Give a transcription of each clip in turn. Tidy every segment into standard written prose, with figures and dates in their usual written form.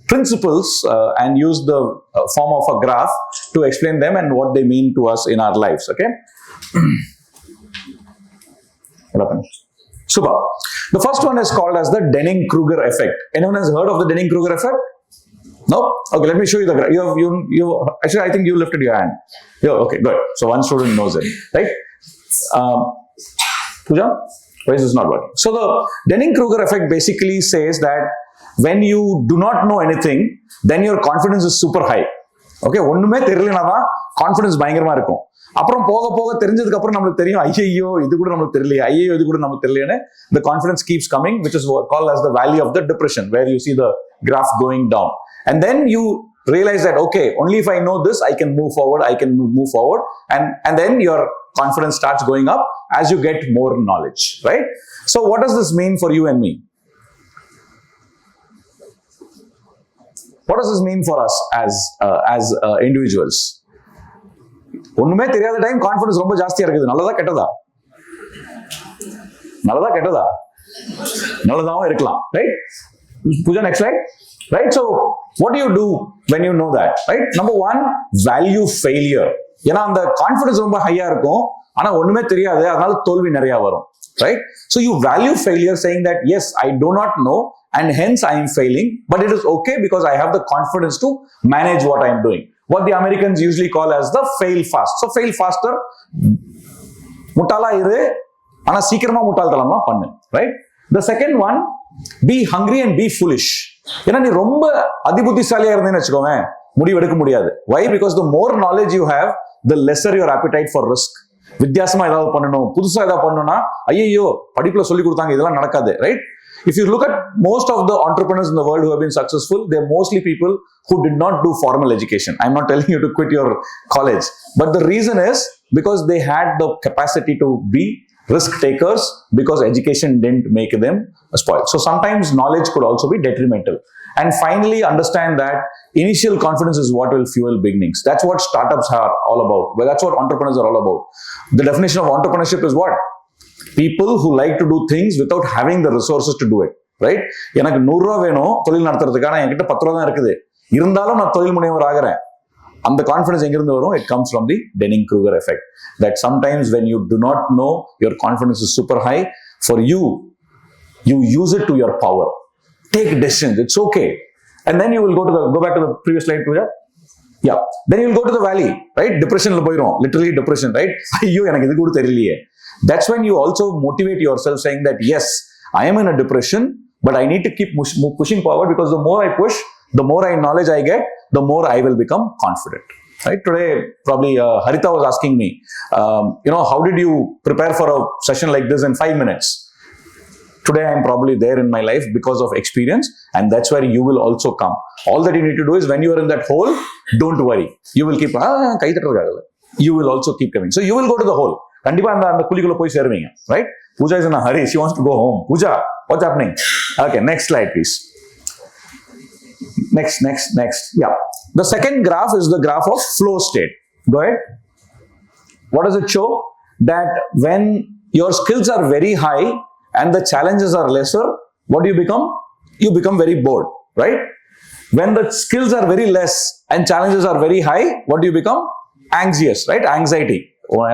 principles and use the form of a graph to explain them and what they mean to us in our lives. Okay. Super. The first one is called as the Dunning-Kruger effect. Anyone has heard of the Dunning-Kruger effect? No? Okay, let me show you the graph. Actually, I think you lifted your hand. Yeah, okay, good. So one student knows it, right? Pooja, why is this not working? So the Dunning-Kruger effect basically says that when you do not know anything, then your confidence is super high. Okay, ஒண்ணுமே தெரியலனா confidence பயங்கரமா இருக்கும். அப்புறம் போக போக தெரிஞ்சதுக்கு அப்புறம் நமக்கு தெரியும் ஐயோ இது கூட நமக்கு தெரியல ஐயோ இது கூட நமக்கு தெரியலன்னு the confidence keeps coming, which is called as the valley of the depression, where you see the graph going down. And then you realize that, okay, only if I know this, I can move forward, and then your confidence starts going up as you get more knowledge, right? So what does this mean for you and me? What does this mean for us as individuals? ஒண்ணுமே தெரியாத time confidence ரொம்ப ஜாஸ்தியா இருக்குது. நல்லதா கெட்டதா? நல்லதாவும் இருக்கலாம், right? Pooja, next slide. Right? So what do when you know that? Right? Number one, value failure. ஏன்னா அந்த கான்ஃபிடன்ஸ் ரொம்ப ஹையா இருக்கும், ஆனா ஒண்ணுமே தெரியாது, அதனால தோல்வி நிறைய வரும். Right? So you value failure, saying that yes, I do not know and hence I am failing, but it is okay because I have the confidence to manage what I am doing. What the Americans usually call as the fail fast. So fail faster, முட்டாளா இரு, ஆனா சீக்கிரமா முட்டாள்தனமா பண்ணு. Right? The second one, be hungry and be foolish. ஏன்னா நீ ரொம்ப அதிபுத்திசாலியா இருந்தேன்னு வச்சுக்கோங்க, முடிவு எடுக்க முடியாது. Why? Because the more knowledge you have, the lesser your appetite for risk. வித்தியாசமா ஏதாவது பண்ணணும், புதுசா ஏதாவது பண்ணணும்னா ஐயோ படிப்புல சொல்லி கொடுத்தாங்க இதெல்லாம் நடக்காது. Right? If you look at most of the entrepreneurs in the world who have been successful, they're mostly people who did not do formal education. I'm not telling you to quit your college, but the reason is because they had the capacity to be risk takers, because education didn't make them spoiled. So sometimes knowledge could also be detrimental. And finally, understand that initial confidence is what will fuel beginnings. That's what startups are all about. Well, that's what entrepreneurs are all about. The definition of entrepreneurship is what? People who like to do things without having the resources to do it. Right? எனக்கு 100 ரூபா வேணும் தொழில் நடத்துறதுக்கான, என்கிட்ட 10 ரூபா தான் இருக்குது, இருந்தாலும் நான் தொழில் முனைவர் ஆகிறேன். அந்த கான்ஃபிடன்ஸ் எங்கிருந்து வரும்? It comes from the Dunning-Kruger effect. That sometimes when you do not know, your confidence is super high. For you use it to your power. Take decisions. It's okay. And then you will go back to the previous slide, Pooja. Yeah. Then you will go to the valley, right? Depression la poirum. Literally depression, right? ஐயோ எனக்கு இது கூட தெரியலையே. That's when you also motivate yourself, saying that yes, I am in a depression, but I need to keep pushing forward, because the more I push, the more knowledge I get, the more I will become confident. Right? Today, probably Harita was asking me, how did you prepare for a session like this in 5 minutes? Today, I am probably there in my life because of experience, and that's where you will also come. All that you need to do is, when you are in that hole, don't worry. You will keep, you will also keep coming. So you will go to the hole. கண்டிப்பா அந்த குழிக்குள்ள போய் சேருவீங்க. Right? Pooja is in a hurry. She wants to go home. Pooja, what's happening? Okay, next slide, please. Next. Yeah. The second graph is the graph of flow state. Go ahead. What does it show? That when your skills are very high and the challenges are lesser, what do you become? You become very bored, right? When the skills are very less and challenges are very high, what do you become? Anxious, right? Anxiety.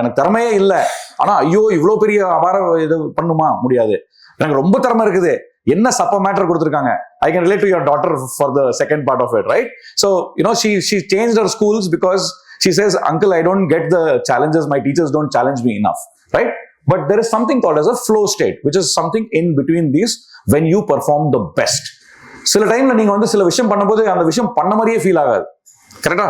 எனக்கு திறமையே இல்லை, ஆனா ஐயோ இவ்வளோ பெரிய அபார இது பண்ணுமா முடியாது, எனக்கு ரொம்ப திறமை இருக்குது, என்ன சப்ப மேட்டர் கொடுத்துருக்காங்க. I can relate to your daughter for the second part of it, right? So she changed her schools because she says, uncle, I don't get the challenges, my teachers don't challenge me enough, right? But there is something called as a flow state, which is something in between these, when you perform the best. சில டைம்ல நீங்க சில விஷயம் பண்ணும்போது அந்த விஷயம் பண்ண மாதிரியே ஃபீல் ஆகாது, கரெக்டா?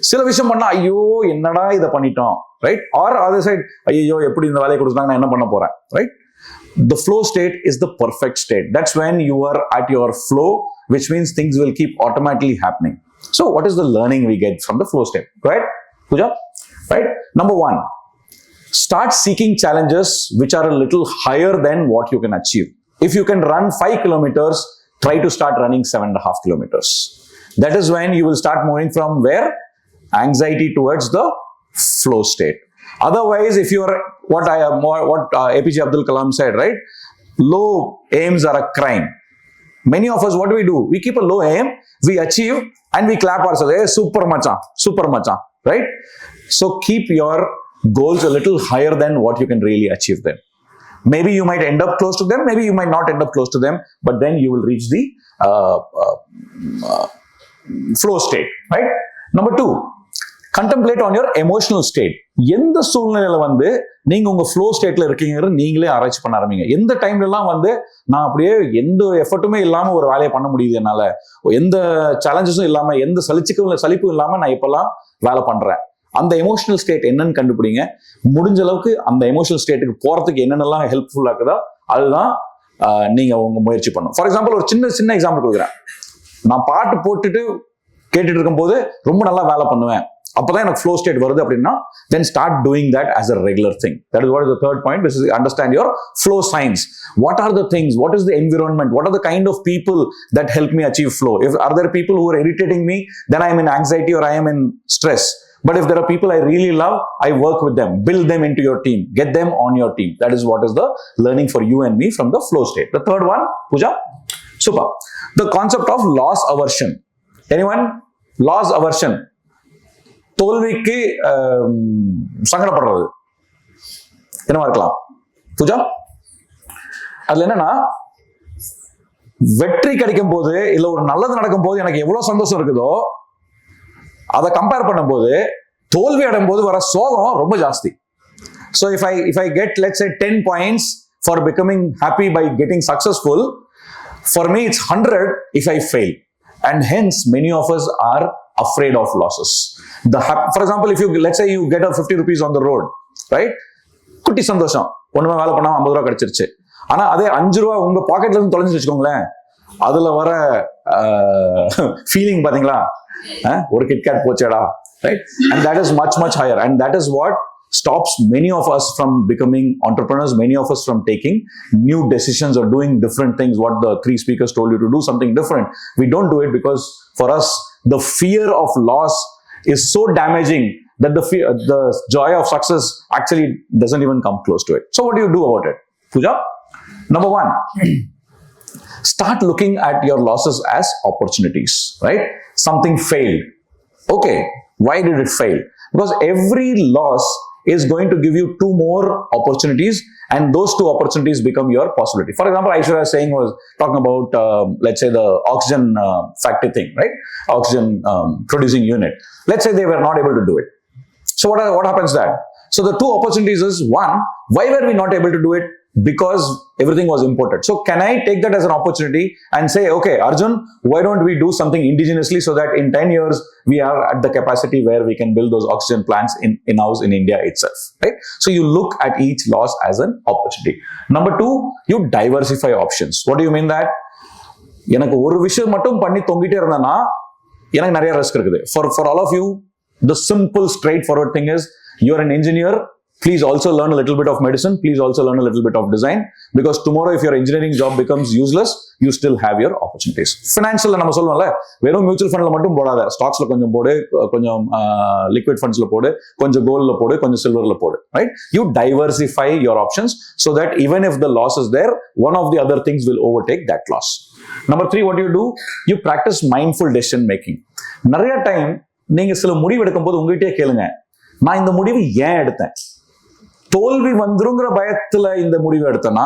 சில விஷயம் பண்ணா ஐயோ என்னடா இதை பண்ணிட்டோம், ரைட்? ஆர் அதர் சைட், ஐயோ எப்படி இந்த வேலையை கொடுத்தாங்க, நான் என்ன பண்ண போறேன், right? The flow state is the perfect state. That's when you are at your flow, which means things will keep automatically happening. So what is the learning we get from the flow state? Go ahead, Pooja. Right? Number one, start seeking challenges which are a little higher than what you can achieve. If you can run 5 kilometers, try to start running 7.5 kilometers. That is when you will start moving from where? Anxiety towards the flow state. Otherwise, if you are what APJ Abdul Kalam said, right? Low aims are a crime. Many of us, what do? We keep a low aim, we achieve, and we clap ourselves. Hey, super macha, right? So keep your goals a little higher than what you can really achieve them. Maybe you might end up close to them, maybe you might not end up close to them, but then you will reach the flow state, right? Number 2, contemplate on your emotional state. எந்த சூழ்நிலையில வந்து நீங்க உங்க flow ஸ்டேட்ல இருக்கீங்கிறது நீங்களே ஆராய்ச்சி பண்ண ஆரம்பிங்க. எந்த டைம்ல எல்லாம் வந்து நான் அப்படியே எந்த எஃபர்ட்டுமே இல்லாம ஒரு வேலையை பண்ண முடியுது, என்னால எந்த சேலஞ்சஸும் இல்லாம எந்த சலிப்பும் இல்லாம நான் இப்பெல்லாம் வேலை பண்றேன். அந்த எமோஷனல் ஸ்டேட் என்னன்னு கண்டுபிடிங்க. முடிஞ்ச அளவுக்கு அந்த எமோஷனல் ஸ்டேட்டுக்கு போறதுக்கு என்னென்னலாம் ஹெல்ப்ஃபுல்லா இருக்குதோ அதுதான் நீங்க உங்க முயற்சி பண்ணணும். ஃபார் எக்ஸாம்பிள் ஒரு சின்ன எக்ஸாம்பிள் கொடுக்குறேன். நான் பாட்டு போட்டுட்டு கேட்டுட்டு இருக்கும் போது ரொம்ப நல்லா வேலை பண்ணுவேன், அப்பதான் எனக்கு flow state வருது அப்படின்னா, then start doing that as a regular thing. That is what is the third point. This is understand your flow signs. What are the things? What is the environment? What are the kind of people that help me achieve flow? If are there people who are irritating me, then I am in anxiety or I am in stress. But if there are people I really love, I work with them, build them into your team, get them on your team. That is what is the learning for you and me from the flow state. The third one, Pooja? Super. The concept of loss aversion. Anyone? Loss aversion. தோல்விக்கு சங்கடப்படுறது என்னவா இருக்கலாம் பூஜா? அதுல என்னன்னா, வெற்றி கிடைக்கும் போது இல்ல ஒரு நல்லது நடக்கும் போது எனக்கு எவ்வளவு சந்தோஷம் இருக்குதோ அதை கம்பேர் பண்ணும்போது தோல்வி அடையும் போது வர சோகம் ரொம்ப ஜாஸ்தி. So if I get, let's say, 10 points for becoming happy by getting successful, for me it's 100 if I fail. And hence many of us are afraid of losses. For example, if you, let's say you get a 50 rupees on the road, right? குட்டி சந்தோஷம், ஒண்ணுமே வேலை பண்ணாம 50 ரூபா கிடைச்சிருச்சு. ஆனா அதே 5 ரூபா உங்க பாக்கெட்ல இருந்து தொலைஞ்சு வச்சுக்கோங்களேன், அதுல வர ஃபீலிங் பாத்தீங்களா, ஒரு KitKat போச்சேடா, right? And that is much higher, and that is what stops many of us from becoming entrepreneurs, many of us from taking new decisions or doing different things. What the 3 speakers told you to do something different, we don't do it because for us the fear of loss is so damaging that the joy of success actually doesn't even come close to it. So what do you do about it, Pooja? Number 1, start looking at your losses as opportunities, right? Something failed. Okay, why did it fail? Because every loss is going to give you 2 more opportunities, and those 2 opportunities become your possibility. For example, Aishwarya was talking about, let's say, the oxygen factory thing, right? Oxygen producing unit. Let's say they were not able to do it. So what happens there? So the 2 opportunities is, 1, why were we not able to do it? Because everything was imported. So can I take that as an opportunity and say, okay, Arjun, why don't we do something indigenously so that in 10 years we are at the capacity where we can build those oxygen plants in-house in India itself, right? So you look at each loss as an opportunity. Number 2, you diversify options. What do you mean that? எனக்கு ஒரு விஷயம் மட்டும் பண்ணி தொங்கிட்டே இருந்தேன்னா எனக்கு நிறைய risk இருக்குது. For all of you, the simple straightforward thing is, you're an engineer, please also learn a little bit of medicine, please also learn a little bit of design, because tomorrow if your engineering job becomes useless, you still have your opportunities. Financial நம்ம சொல்லுவோம்ல, வெறும் mutual ஃபண்ட்ல மட்டும் போடாத, ஸ்டாக்ஸ்ல கொஞ்சம் போடு, கொஞ்சம் liquid ஃபண்ட்ஸ்ல போடு, கொஞ்சம் கோல்ட்ல போடு, கொஞ்சம் சில்வர்ல போடு, right? You diversify your options so that even if the loss is there, one of the other things will overtake that loss. Number 3, what do? You practice mindful decision making. நிறைய time நீங்க சில முடிவு எடுக்கும் போது உங்ககிட்டயே கேளுங்க, நான் இந்த முடிவு ஏன் எடுத்தேன்? தோல்வி வந்துருங்கிற பயத்துல இந்த முடிவு எடுத்தனா,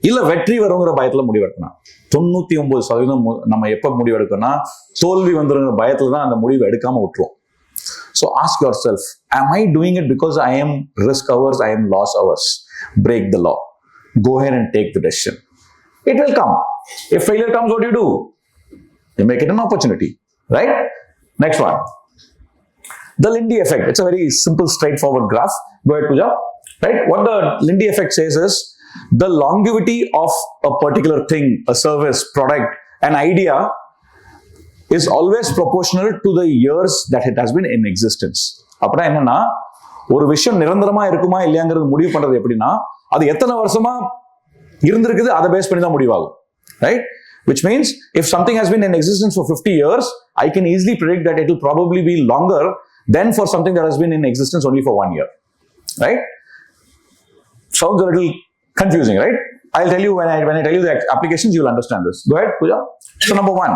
இல்ல வெற்றி வருங்கிற பயத்துல முடிவு எடுத்தனா? 99% நம்ம எப்ப முடிவு எடுக்கணும்னா தோல்வி வந்துருங்கிற பயத்துல தான் அந்த முடிவு எடுக்காம விட்டுருவோம். So ask yourself, am I doing it because I am risk averse, I am loss averse? Break the law. Go ahead and take the decision. It will come. If failure comes, what do? You make it an opportunity, right? Next one. The Lindy effect. It's a very simple, straightforward graph. Go ahead, Pooja. Right? What the Lindy effect says is, the longevity of a particular thing, a service, product, an idea is always proportional to the years that it has been in existence. அப்படின்னா என்னன்னா, ஒரு விஷயம் நிரந்தரமா இருக்குமா இல்லையாங்கிறது முடிவு பண்றது எப்படின்னா, அது எத்தனை வருஷமா இருந்திருக்குது அதை பேஸ் பண்ணி தான் முடிவாகும், right? Which means if something has been in existence for 50 years, I can easily predict that it will probably be longer than for something that has been in existence only for 1 year, right? Sounds a little confusing, right? I'll tell you when I tell you the applications, you'll understand this. Go ahead, Pooja. So number one,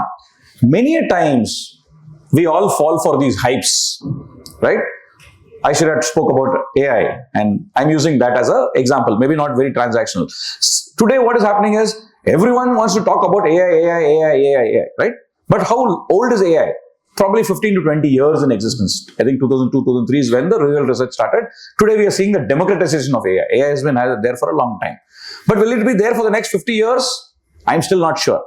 many a times we all fall for these hypes, right? I should have spoke about AI, and I'm using that as an example, maybe not very transactional. Today, what is happening is everyone wants to talk about AI, right? But how old is AI? Probably 15 to 20 years in existence. I think 2002, 2003 is when the real research started. Today, we are seeing the democratization of AI. AI has been there for a long time. But will it be there for the next 50 years? I'm still not sure.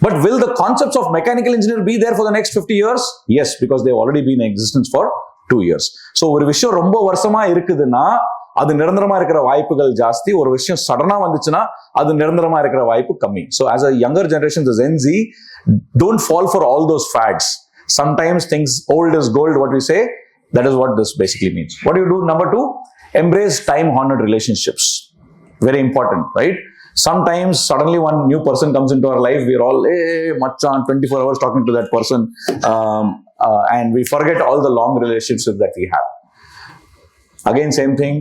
But will the concepts of mechanical engineer be there for the next 50 years? Yes, because they've already been in existence for 2 years. So ஒரு விஷயம் ரொம்ப வருஷமா இருக்குதுன்னா அது நிரந்தரமா இருக்கிற வாய்ப்புகள் ஜாஸ்தி. ஒரு விஷயம் சடனா வந்துச்சுன்னா அது நிரந்தரமா இருக்கிற வாய்ப்பு கம்மி. So as a younger generation, the Gen Z, don't fall for all those fads. Sometimes things old is gold, what we say. That is what this basically means. What do you do? Number two, embrace time-honored relationships. Very important, right? Sometimes suddenly one new person comes into our life, we're all, hey, machan, 24 hours talking to that person, and we forget all the long relationships that we have. Again, same thing,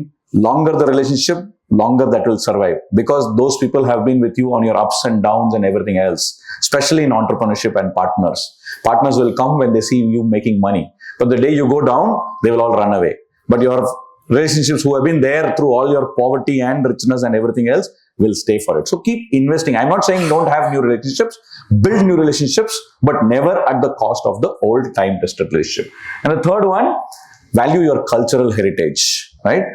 longer the relationship, longer that will survive, because those people have been with you on your ups and downs and everything else, especially in entrepreneurship and partners. Partners will come when they see you making money, but the day you go down, they will all run away. But your relationships who have been there through all your poverty and richness and everything else will stay for it. So keep investing. I'm not saying don't have new relationships, build new relationships, but never at the cost of the old time-tested relationship. And the third one, value your cultural heritage, right?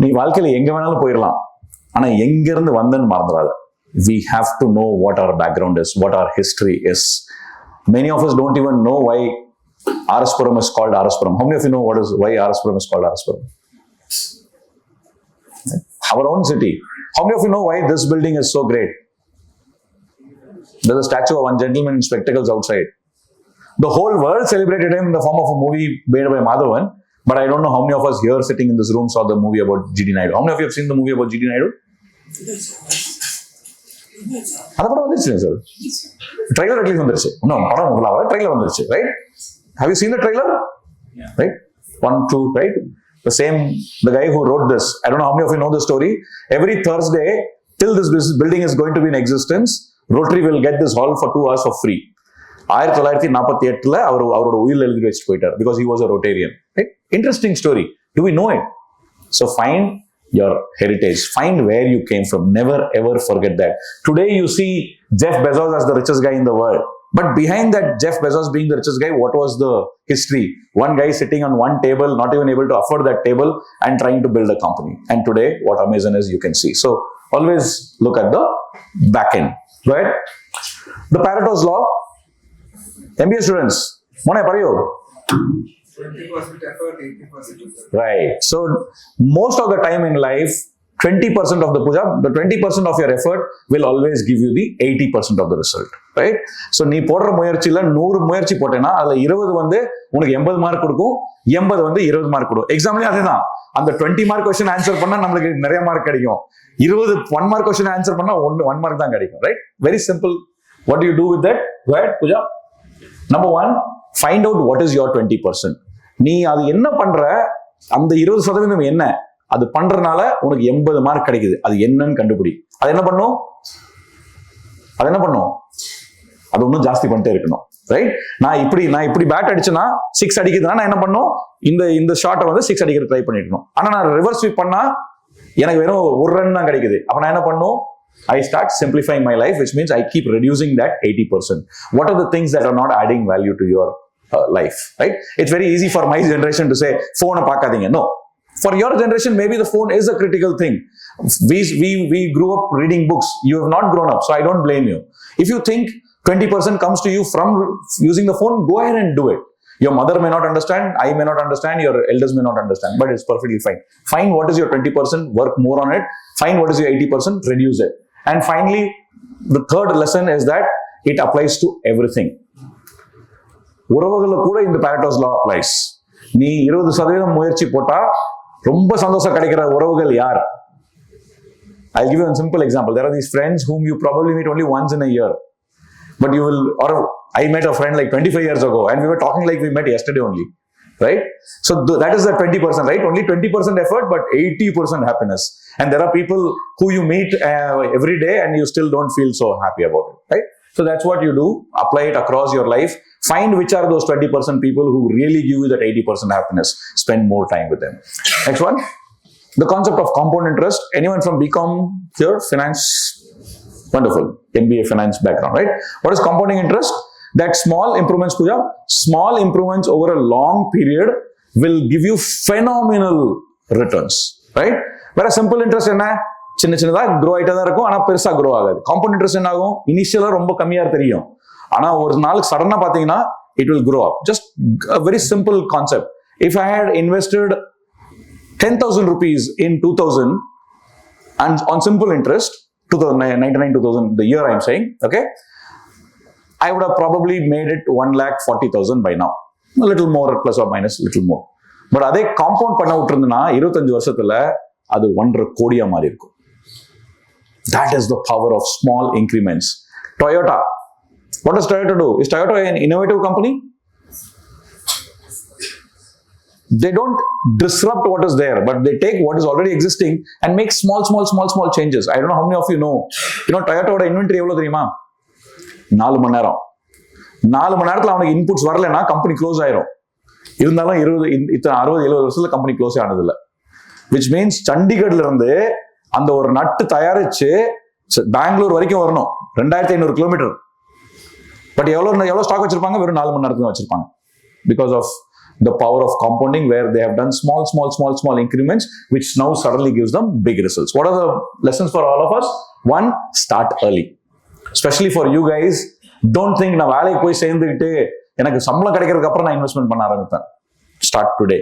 நீ வாழ்க்கையில எங்க வேணாலும் போயிடலாம், ஆனா எங்க இருந்து வந்தன்னு மறந்துடாத. We have to know what our background is, what our history is. Many of us don't even know why Araspuram is called Araspuram. How many of you know why Araspuram is called Araspuram? Our own city. How many of you know why this building is so great? There's a statue of one gentleman in spectacles outside. The whole world celebrated him in the form of a movie made by Madhavan, but I don't know how many of us here sitting in this room saw the movie about G.D. Naidu. How many of you have seen the movie about G.D. Naidu? அந்த படம் வந்துருச்சு sir. Trailer at least வந்துருச்சு. இன்னும் படம் ஃபுல்லாக trailer வந்துருச்சு, right? Have you seen the trailer? Yeah. Right? 1, 2, right? The guy who wrote this, I don't know how many of you know the story. Every Thursday, till this building is going to be in existence, Rotary will get this hall for 2 hours for free. 1948 அவரோட உயிர் எழுதி வச்சுட்டு போயிட்டார், because he was a Rotarian. Right? Interesting story. Do we know it? So find your heritage. Find where you came from. Never ever forget that. Today you see Jeff Bezos as the richest guy in the world. But behind that Jeff Bezos being the richest guy, what was the history? One guy sitting on one table, not even able to afford that table, and trying to build a company. And today, what Amazon is, you can see. So always look at the back end. Right? The Pareto's law. MBA students, Mone Pariyo. 20% effort, 80% right. So most of the time in life, 20% of the puja, the 20% of your effort will always give you the 80% of the result, right? So நீ போடுற முயற்சியில 100 முயற்சி போட்டேன்னா அதுல 20 வந்து உனக்கு 80 mark கொடுக்கும், 80 வந்து 20 மார்க் கொடுக்கும். எக்ஸாம்லயும் அதேதான். அந்த 20 மார்க் கொஸ்டின் ஆன்சர் பண்ணா நம்மளுக்கு நிறைய மார்க் கிடைக்கும். 1 மார்க் கொஸ்டின் ஆன்சர் பண்ணா 1 மார்க் தான் கிடைக்கும், right? Very simple. What do you do with that? Go ahead, Pooja. Number 1, find out what is your 20%. நீ அது என்ன பண்ற, அந்த 20% என்ன, அது பண்றதுனால உனக்கு 80 மார்க் கிடைக்குது, அது என்னன்னு கண்டுபிடி. அது என்ன பண்ணும், அது இன்னும் ஜாஸ்தி பண்ணிட்டே இருக்கணும், ரைட்? நான் இப்படி பேட் அடிச்சேன்னா 6 அடிக்குதுன்னா நான் என்ன பண்ணும், இந்த ஷாட்டை வந்து 6 அடிக்கிற ட்ரை பண்ணிருக்கணும். ஆனா நான் ரிவர்ஸ் ஸ்வீப் பண்ணா எனக்கு வெறும் 1 ரன் தான் கிடைக்குது. அப்ப நான் என்ன பண்ணும், I start simplifying my life, which means I keep reducing that 80%. What are the things that are not adding value to your life, right? It's very easy for my generation to say, phone paakadinga. No. For your generation, maybe the phone is a critical thing. We grew up reading books. You have not grown up, so I don't blame you. If you think 20% comes to you from using the phone, go ahead and do it. Your mother may not understand, I may not understand, your elders may not understand, but it's perfectly fine. Find what is your 20%, work more on it. Find what is your 80%, reduce it. And finally, the third lesson is that it applies to everything. உறவுகளை கூட இந்த Pareto's law applies. நீ 20% முயற்சி போட்டா ரொம்ப சந்தோஷம் கிடைக்கிற உறவுகள் யார்? I'll give you a simple example. There are these friends whom you probably meet only once in a year, but you will, or I met a friend like 25 years ago and we were talking like we met yesterday only, right? So that is the 20%, right? Only 20% effort, but 80% happiness. And there are people who you meet every day and you still don't feel so happy about it, right? So that's what you do. Apply it across your life. Find which are those 20% people who really give you that 80% happiness. Spend more time with them. Next one. The concept of compound interest. Anyone from BCom here? Finance? Wonderful. MBA finance background, right? What is compounding interest? That small improvements, Pooja, small improvements over a long period will give you phenomenal returns, right? Whereas simple interest என்ன சின்ன சின்னதா grow ஆயிட்டே தான் இருக்கும், ஆனா பெருசா grow ஆகாது. Compound interest என்ன ஆகும்? இனிஷியலா ரொம்ப கம்மியா தெரியும், ஆனா ஒரு நாளுக்கு சடனா பாத்தீங்கன்னா it will grow up. Just a very simple concept. If I had invested 10,000 rupees in 2000 and on simple interest, 2099, 2000, the year I'm saying, okay, I would have probably made it 1,40,000 by now. A little more, plus or minus, little more. But அதே compound பண்ண விட்டுருந்தா 25 வருஷத்துல அது 1.5 கோடியா மாறி இருக்கும். That is the power of small increments. Toyota. What does Toyota do? Is Toyota an innovative company? They don't disrupt what is there, but they take what is already existing and make small changes. I don't know how many of you know. Toyota oda inventory எவ்வளவு தெரியுமா? 4 மணி நேரம். 4 மணி நேரத்துல அவனுக்கு inputs வரலன்னா company close ஆயிரும். இருந்தாலும் 60-70 வருஷத்துல கம்பெனி க்ளோஸ் ஆனதில்லை. விச் மீன்ஸ் சண்டிகர்ல இருந்து அந்த ஒரு நட்டு தயாரிச்சு பெங்களூர் வரைக்கும் வரணும், 2500 கிலோமீட்டர். பட் எவ்வளவு ஸ்டாக் வச்சிருப்பாங்க? வெறும் 4 மணி நேரத்துல வச்சிருப்பாங்க. Because of the power of compounding, where they have done small increments, which now suddenly gives them big results. What are the lessons for all of us? One, start early. Especially for you guys, don't think நான் வேலைக்கு போய் சேர்ந்துக்கிட்டு எனக்கு சம்பளம் கிடைக்கிறதுக்கு அப்புறம் நான் investment பண்ண ஆரம்பிப்பேன். Start today.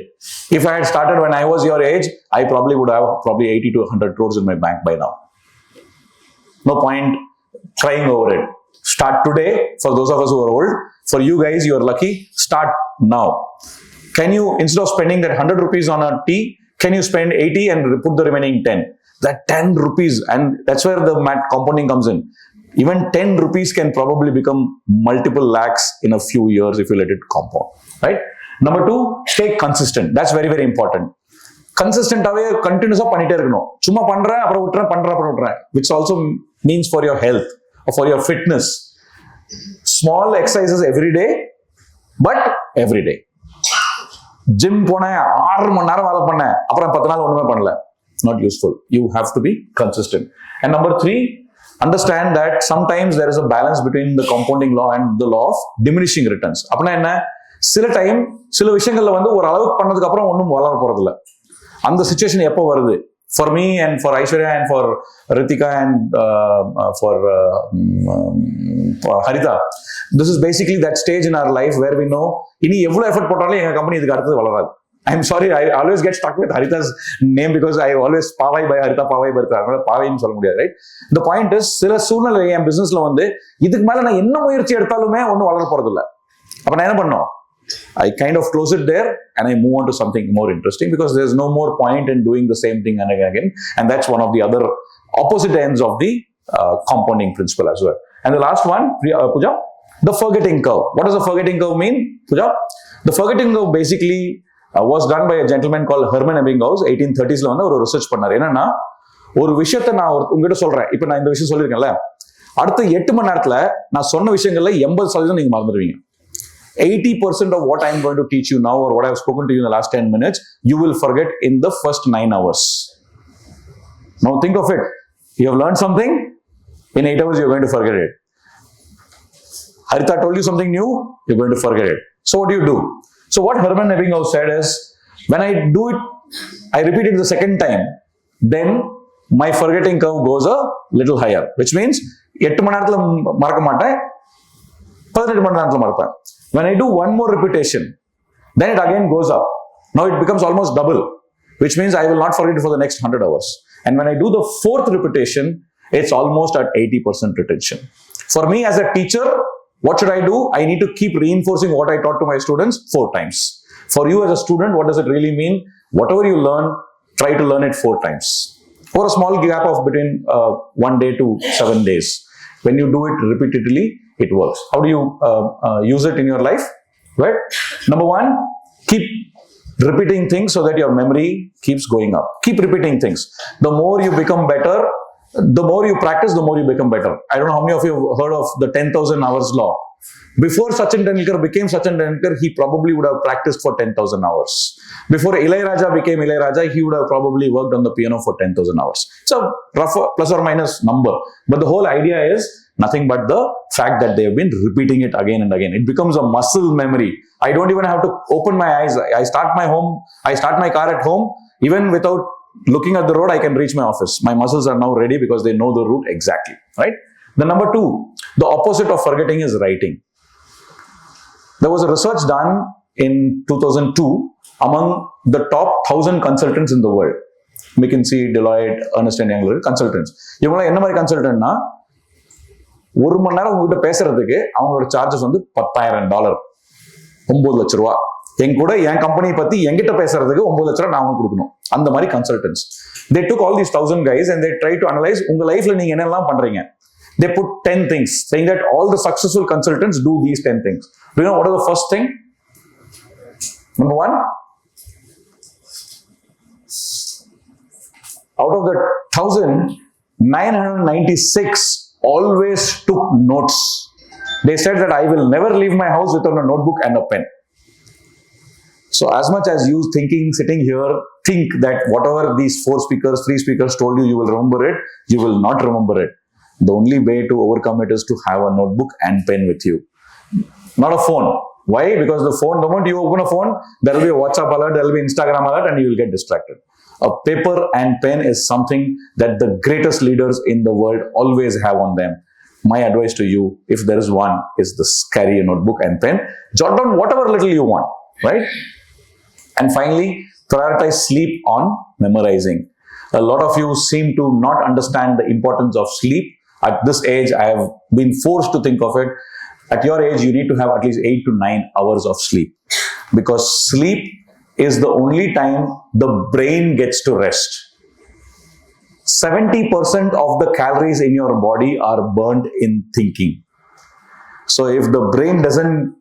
If I had started when I was your age, I probably would have 80 to 100 crores in my bank by now. No point crying over it. Start today. For those of us who are old, for you guys, you are lucky. Start now. Can you, instead of spending that 100 rupees on a tea, can you spend 80 and put the remaining 10? That 10 rupees, and that's where the compounding comes in. Even 10 rupees can probably become multiple lakhs in a few years if you let it compound, right? Number 2, stay consistent. That's very important. Consistent-ஆவே continuous-ஆ பண்ணிட்டே இருக்கணும். சும்மா பண்றேன் அப்புறம் விட்டுறேன், which also means for your health or for your fitness. Small exercises every day, but every day. Gym போனேன், 6 மணி நேரம் வேலை பண்ணேன், அப்புறம் 10 நாள் ஒண்ணுமே பண்ணல. Not useful. You have to be consistent. And number 3, understand that sometimes there is a balance between the compounding law and the law of diminishing returns. அப்படின்னா என்ன? சில டைம் சில விஷயங்கள்ல ஒரு அளவுக்கு பண்ணதுக்கு அப்புறம் ஒன்றும் வளர போறது இல்லை. அந்த சிச்சுவேஷன் எப்போ வருது? For me and for Aishwarya and for Ritika and for Harita, this is basically that stage in our life where we know இனி எவ்வளவு எஃபர்ட் போட்டாலும் எங்க கம்பெனி இதுக்கு அடுத்தது வளராது. I'm sorry, I always get stuck with Harita's name because I always Pavai by Harita, Pavai by Harita. அதனால பாவைன்னு சொல்ல முடியாது, right? The point is, சில சூழ்நிலை என் பிசினஸ்ல இதுக்கு மேல நான் என்ன முயற்சி எடுத்தாலுமே ஒன்றும் வளர போறது இல்லை. அப்ப நான் என்ன பண்ணோம்? I kind of close it there and I move on to something more interesting, because there's no more point in doing the same thing and again. And that's one of the other opposite ends of the compounding principle as well. And the last one, Pooja, the forgetting curve. What does the forgetting curve mean, Pooja? The forgetting curve basically was done by a gentleman called Herman Ebbinghaus. 1830s ஒரு research பண்ணார். என்னன்னா, ஒரு விஷயத்தை நான் உங்ககிட்ட சொல்றேன், இப்ப நான் இந்த விஷயம் சொல்லியிருக்கேன்ல, அடுத்த 8 மணி நேரத்துல நான் சொன்ன விஷயங்கள்ல 80% நீங்க மறந்துடுவீங்க. 80% of what I'm going to teach you now, or what I've spoken to you in the last 10 minutes, you will forget in the first 9 hours. Now think of it. You have learned something, in 8 hours you're going to forget it. Harita told you something new, you're going to forget it. So what do you do? So what Herman Ebbinghaus said is, when I do it, I repeat it the second time, then my forgetting curve goes a little higher, which means 8 மணி நேரத்துல மறக்க மாட்டேன், 18 மணி நேரத்துல மறப்பேன். When I do one more repetition, then it again goes up. Now it becomes almost double, which means I will not forget it for the next 100 hours. And when I do the 4th repetition, it's almost at 80% retention. For me as a teacher, what should I do? I need to keep reinforcing what I taught to my students 4 times. For you as a student, what does it really mean? Whatever you learn, try to learn it 4 times. For a small gap of between 1 day to 7 days. When you do it repeatedly, it works. How do you use it in your life? Right? Number 1, Keep repeating things so that your memory keeps going up. Keep repeating things. The more you become better, the more you practice, the more you become better. I don't know how many of you have heard of the 10,000 hours law. Before Sachin Tendulkar became Sachin Tendulkar, he probably would have practiced for 10,000 hours. Before Ilaiyaraaja became Ilaiyaraaja, he would have probably worked on the piano for 10,000 hours. It's a rough plus or minus number. But the whole idea is nothing but the fact that they have been repeating it again and again. It becomes a muscle memory. I don't even have to open my eyes. I start my car at home. Even without looking at the road, I can reach my office. My muscles are now ready because they know the route exactly, right? The number two, the opposite of forgetting is writing. There was a research done in 2002 among the top 1,000 consultants in the world. McKinsey, Deloitte, Ernst & Young consultants. இவங்களாம் என்ன மாதிரி கன்சல்டன்ட்னா, ஒரு மணி நேரம் உங்ககிட்ட பேசுறதுக்கு அவங்களோட charges வந்து $10,000, 9 லட்ச ரூபா. என் கூட என் கம்பெனி பத்தி என்கிட்ட பேசுறதுக்கு 9 லட்ச ரூபா நான் அவங்க கொடுக்கணும். அந்த மாதிரி consultants. They took all these 1,000 guys and they tried to analyze உங்க லைஃப்ல நீங்க என்னெல்லாம் பண்றீங்க. They put 10 things, saying that all the successful consultants do these 10 things. Do you know what is the first thing? Number one, out of the 1,996 always took notes. They said that I will never leave my house without a notebook and a pen. So as much as you sitting here, think that whatever these 3 speakers told you, you will remember it, you will not remember it. The only way to overcome it is to have a notebook and pen with you. Not a phone. Why? Because the moment you open a phone, there will be a WhatsApp alert, there will be Instagram alert, and you will get distracted. A paper and pen is something that the greatest leaders in the world always have on them. My advice to you, if there is one, is this: carry a notebook and pen. Jot down whatever little you want, right? And finally, prioritize sleep on memorizing. A lot of you seem to not understand the importance of sleep. At this age, I have been forced to think of it. At your age, you need to have at least 8 to 9 hours of sleep. Because sleep is the only time the brain gets to rest. 70% of the calories in your body are burned in thinking. So if the brain doesn't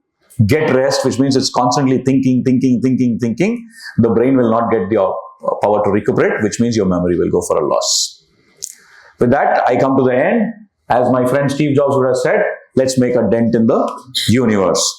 get rest, which means it's constantly thinking, the brain will not get the power to recuperate, which means your memory will go for a loss. With that, I come to the end. As my friend Steve Jobs would have said, let's make a dent in the universe.